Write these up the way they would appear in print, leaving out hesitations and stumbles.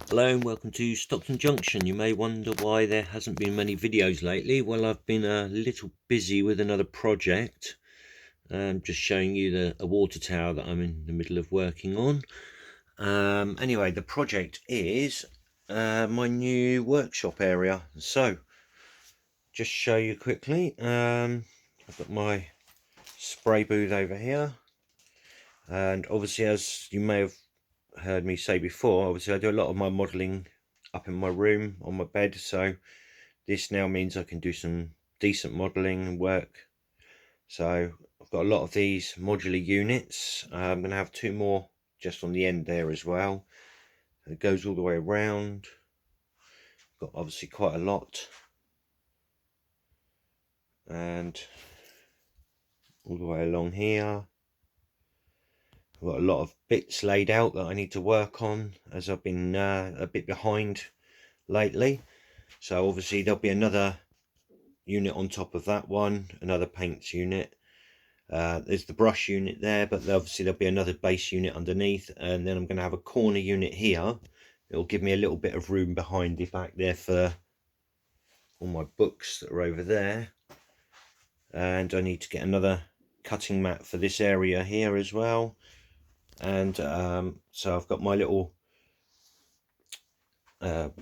Hello and welcome to Stockton Junction. You may wonder why there hasn't been many videos lately. Well, I've been a little busy with another project. Just showing you a water tower that I'm in the middle of working on. Anyway, the project is my new workshop area. So, just show you quickly. I've got my spray booth over here. And obviously, as you may have heard me say before, obviously I do a lot of my modelling up in my room on my bed, so this now means I can do some decent modelling and work. So I've got a lot of these modular units. I'm going to have two more just on the end there as well. It goes all the way around. Got obviously quite a lot, and all the way along here I've got a lot of bits laid out that I need to work on, as I've been a bit behind lately. So obviously there'll be another unit on top of that one, another paints unit. There's the brush unit there, but obviously there'll be another base unit underneath, and then I'm going to have a corner unit here. It'll give me a little bit of room behind the back there for all my books that are over there. And I need to get another cutting mat for this area here as well. And so I've got my little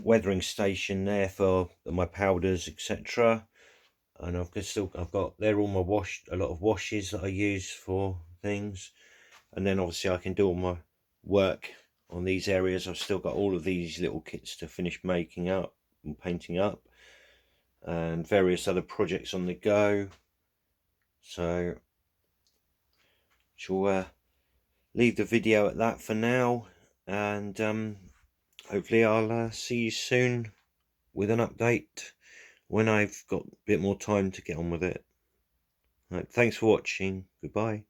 weathering station there for my powders, etc. And I've got there all my a lot of washes that I use for things. And then obviously I can do all my work on these areas. I've still got all of these little kits to finish making up and painting up, and various other projects on the go. So shall leave the video at that for now, and hopefully I'll see you soon with an update when I've got a bit more time to get on with it. Right, thanks for watching. Goodbye.